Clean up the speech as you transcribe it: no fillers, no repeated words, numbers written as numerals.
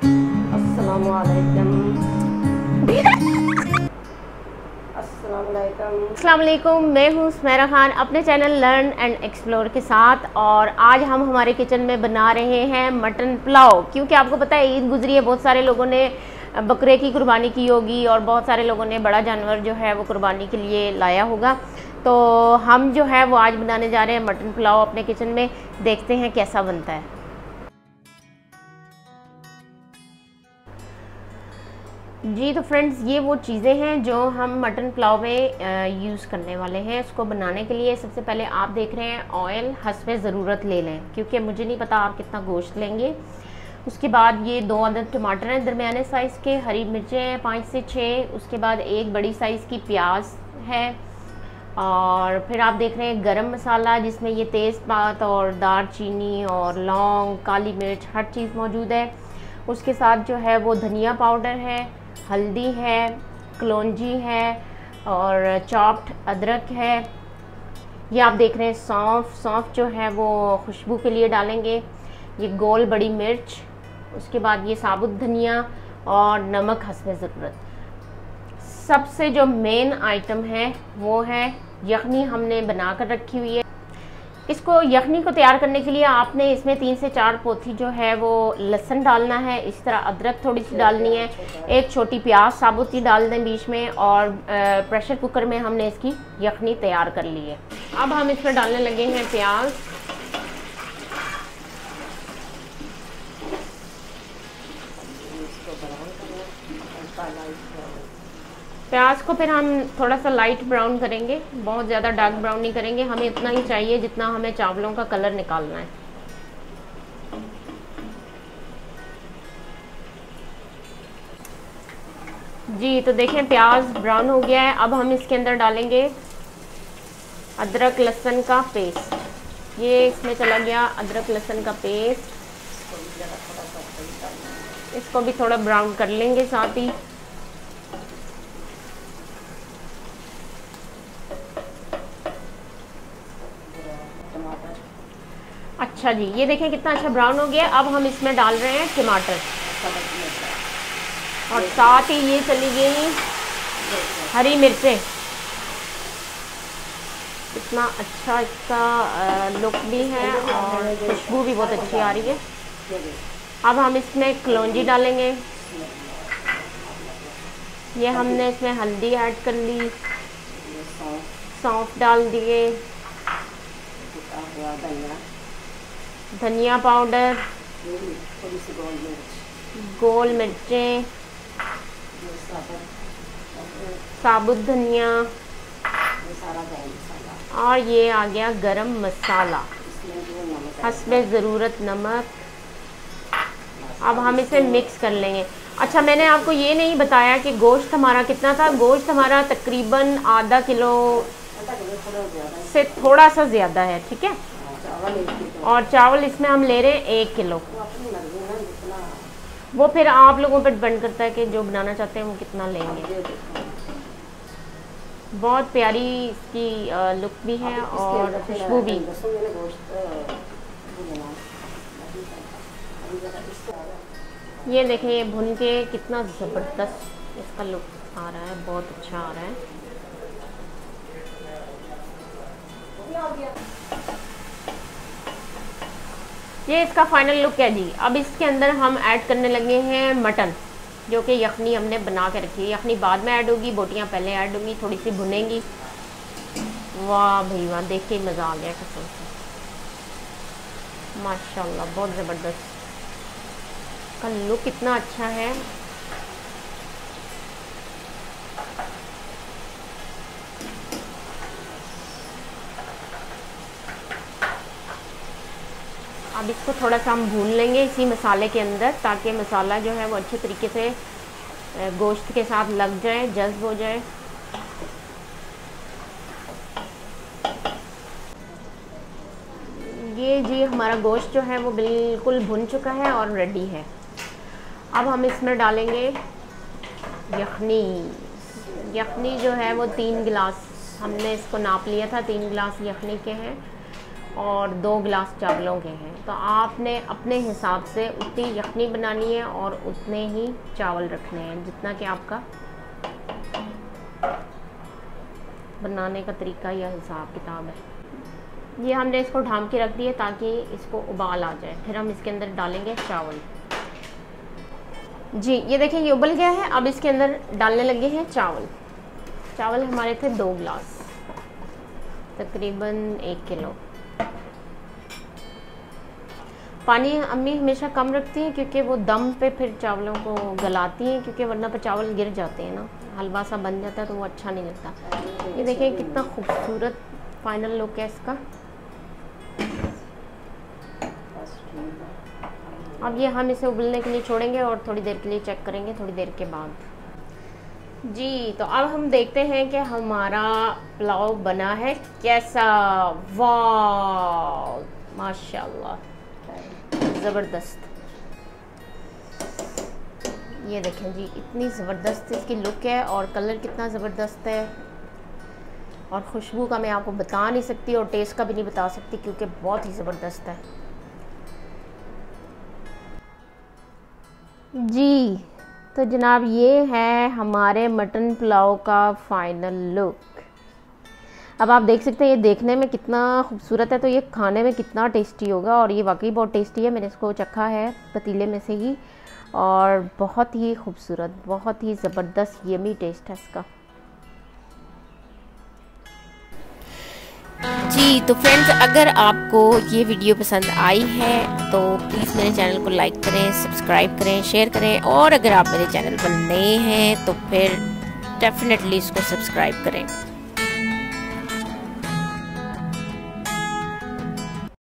अस्सलाम वालेकुम, मैं हूँ सुमेरा खान अपने चैनल लर्न एंड एक्सप्लोर के साथ। और आज हम हमारे किचन में बना रहे हैं मटन पुलाव। क्योंकि आपको पता है ईद गुजरी है, बहुत सारे लोगों ने बकरे की कुर्बानी की होगी और बहुत सारे लोगों ने बड़ा जानवर जो है वो कुर्बानी के लिए लाया होगा। तो हम जो है वो आज बनाने जा रहे हैं मटन पुलाव अपने किचन में। देखते हैं कैसा बनता है। जी तो फ्रेंड्स, ये वो चीज़ें हैं जो हम मटन पुलाव में यूज़ करने वाले हैं। इसको बनाने के लिए सबसे पहले आप देख रहे हैं ऑयल हस्बे ज़रूरत ले लें, क्योंकि मुझे नहीं पता आप कितना गोश्त लेंगे। उसके बाद ये 2 अदद टमाटर हैं दरमियाने साइज़ के, हरी मिर्चें हैं 5 से 6, उसके बाद एक बड़ी साइज़ की प्याज है। और फिर आप देख रहे हैं गरम मसाला, जिसमें ये तेज़पात और दालचीनी और लौंग, काली मिर्च, हर चीज़ मौजूद है। उसके साथ जो है वो धनिया पाउडर है, हल्दी है, कलौंजी है और चॉप्ड अदरक है। ये आप देख रहे हैं सौंफ जो है वो खुशबू के लिए डालेंगे। ये गोल बड़ी मिर्च, उसके बाद ये साबुत धनिया और नमक हस्बे ज़रूरत। सबसे जो मेन आइटम है वो है यखनी, हमने बना कर रखी हुई है। इसको यखनी को तैयार करने के लिए आपने इसमें 3 से 4 पोथी जो है वो लहसुन डालना है। इस तरह अदरक थोड़ी सी डालनी है, एक छोटी प्याज साबुत ही डाल दें बीच में। और प्रेशर कुकर में हमने इसकी यखनी तैयार कर ली है। अब हम इसमें डालने लगे हैं प्याज। प्याज को फिर हम थोड़ा सा लाइट ब्राउन करेंगे, बहुत ज़्यादा डार्क ब्राउन नहीं करेंगे। हमें इतना ही चाहिए जितना हमें चावलों का कलर निकालना है। जी तो देखें प्याज ब्राउन हो गया है। अब हम इसके अंदर डालेंगे अदरक लहसुन का पेस्ट। ये इसमें चला गया अदरक लहसुन का पेस्ट। इसको भी थोड़ा ब्राउन कर लेंगे साथ ही। अच्छा जी, ये देखें कितना अच्छा ब्राउन हो गया। अब हम इसमें डाल रहे हैं टमाटर और साथ ही ये चली गई हरी मिर्चें। इतना अच्छा इसका लुक भी है और खुशबू भी बहुत अच्छी आ रही है। अब हम इसमें कलौंजी डालेंगे। ये हमने इसमें हल्दी ऐड कर ली, सौंफ डाल दिए, धनिया पाउडर, गोल मिर्चें, साबुत धनिया और ये आ गया गरम मसाला, हस्बे ज़रूरत नमक। अब हम इसे मिक्स कर लेंगे। अच्छा, मैंने आपको ये नहीं बताया कि गोश्त हमारा कितना था। गोश्त हमारा तकरीबन आधा किलो से थोड़ा सा ज़्यादा है, ठीक है। और चावल इसमें हम ले रहे हैं 1 किलो। वो फिर आप लोगों पर डिपेंड करता है कि जो बनाना चाहते हैं वो कितना लेंगे। बहुत प्यारी इसकी लुक भी है और खुशबू भी। ये देखें, ये भुन के कितना ज़बरदस्त इसका लुक आ रहा है, बहुत अच्छा आ रहा है। ये इसका फाइनल लुक है जी। अब इसके अंदर हम ऐड करने लगे हैं मटन, जो कि यखनी हमने बना के रखी है। यखनी बाद में ऐड होगी, बोटियां पहले ऐड होंगी, थोड़ी सी भुनेंगी। वाह भाई वाह, देख के मज़ा आ गया कसम से, माशाल्लाह बहुत ज़बरदस्त। का लुक कितना अच्छा है। अब इसको थोड़ा सा हम भून लेंगे इसी मसाले के अंदर, ताकि मसाला जो है वो अच्छे तरीके से गोश्त के साथ लग जाए, जज्ब हो जाए। ये जी हमारा गोश्त जो है वो बिल्कुल भुन चुका है और रेडी है। अब हम इसमें डालेंगे यखनी। यखनी जो है वो 3 गिलास हमने इसको नाप लिया था, 3 गिलास यखनी के हैं। और 2 गिलास चावलों के हैं, तो आपने अपने हिसाब से उतनी यखनी बनानी है और उतने ही चावल रखने हैं जितना कि आपका बनाने का तरीका या हिसाब किताब है। ये हमने इसको ढाँप के रख दिए ताकि इसको उबाल आ जाए। फिर हम इसके अंदर डालेंगे चावल। जी ये देखिए ये उबल गया है। अब इसके अंदर डालने लगे हैं चावल। चावल हमारे थे 2 गिलास, तकरीबन 1 किलो। पानी अम्मी हमेशा कम रखती हैं क्योंकि वो दम पे फिर चावलों को गलाती हैं, क्योंकि वरना पर चावल गिर जाते हैं ना, हलवा सा बन जाता है तो वो अच्छा नहीं लगता। ये देखिए कितना खूबसूरत फाइनल लुक है इसका। अब ये हम इसे उबलने के लिए छोड़ेंगे और थोड़ी देर के लिए चेक करेंगे थोड़ी देर के बाद। जी तो अब हम देखते हैं कि हमारा पुलाव बना है कैसा। वाह माशाल्लाह ज़बरदस्त। ये देखें जी इतनी ज़बरदस्त इसकी लुक है और कलर कितना ज़बरदस्त है, और खुशबू का मैं आपको बता नहीं सकती और टेस्ट का भी नहीं बता सकती क्योंकि बहुत ही ज़बरदस्त है। जी तो जनाब ये है हमारे मटन पुलाव का फाइनल लुक। अब आप देख सकते हैं ये देखने में कितना खूबसूरत है, तो ये खाने में कितना टेस्टी होगा। और ये वाकई बहुत टेस्टी है, मैंने इसको चखा है पतीले में से ही, और बहुत ही खूबसूरत, बहुत ही ज़बरदस्त यमी टेस्ट है इसका। जी तो फ्रेंड्स अगर आपको ये वीडियो पसंद आई है तो प्लीज़ मेरे चैनल को लाइक करें, सब्सक्राइब करें, शेयर करें, और अगर आप मेरे चैनल पर नए हैं तो फिर डेफिनेटली इसको सब्सक्राइब करें।